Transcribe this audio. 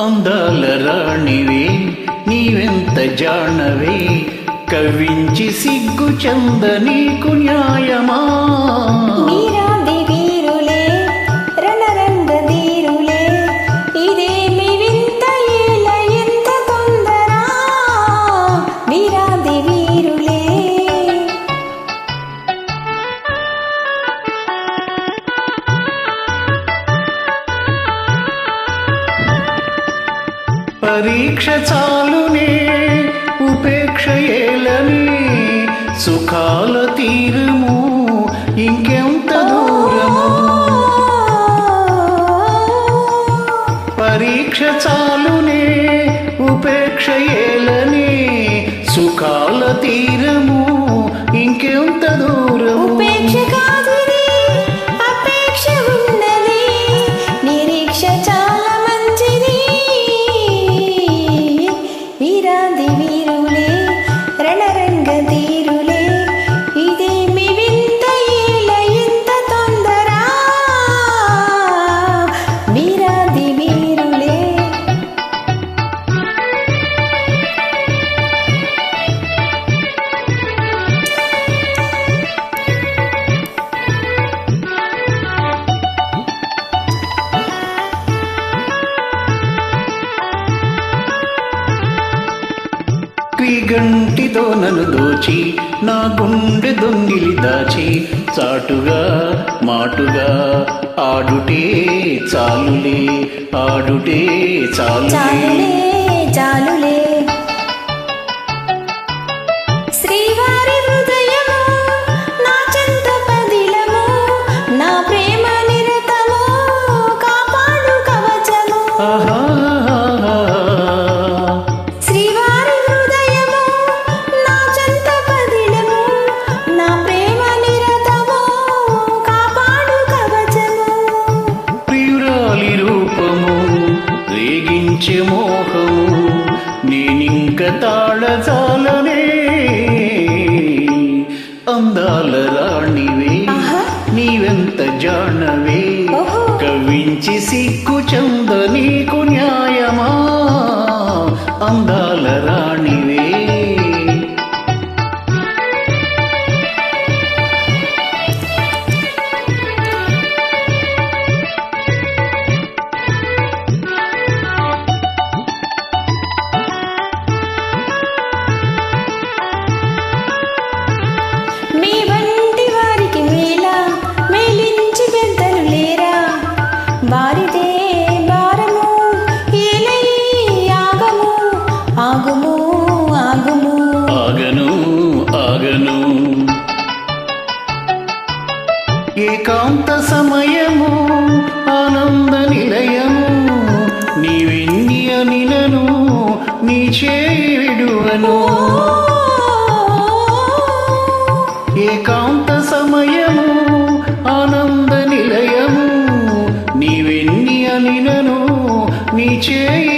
అందాల రాణివే నీవెంత జానవే కవించి సిగ్గు చంద నీకు న్యాయమా వీరాది వీరులే రణరంగ ధీరులే ఇదేమి వింత ఏల ఎంత తొందర వీరాది వీరులే పరీక్ష చాలునే ఉపేక్ష ఏలని సుఖాల తీరము ఇంకెంత దూరము పరీక్ష చాలునే ఉపేక్ష ఏలని సుఖాల తీరము ఇంకెంత దూరము ఉపేక్ష కాదుది అపేక్ష ఉన్నది నిరీక్ష చాలా మంచిది వీరాది వీరులే రణరంగ ధీరులే ఇదేమి వింత ఏల ఎంత తొందర వీరాది వీరులే క్రీగంటితో నన్ను దోచి నా గుండె దొంగిలి దాచి చాటుగా మాటుగా ఆడుటే చాలులే ఆడుటే చాలులే చాలులే శ్రీవారి హృదయము నా చెంత పదిలము నా ప్రేమ నిరతము కాపాడు కవచము శ్రీవారి హృదయము నా చెంత పదిలము నా ప్రేమ నిరతము కాపాడు కవచము ప్రియురాలి రూపము రేగించే మోహము నేనింక తాళజాలనే అందాల రాణివే నీవెంత జానవే ఓహో. కవించి సిగ్గు చంద నీకు న్యాయమా అందాల రాణివే మీ వంటి వారికి మేళ మేలించి పెద్దలు లేరా వారిదే భారము ఏలై ఆగము ఆగుము ఆగుము ఆగను ఆగను ఏకాంత సమయము ఆనంద నిలయము నీవెన్ని అనినను నీ చేయి విడువను ఏకాంత సమయము ఆనంద నిలయము నీవెన్ని అనినను నీ చేయి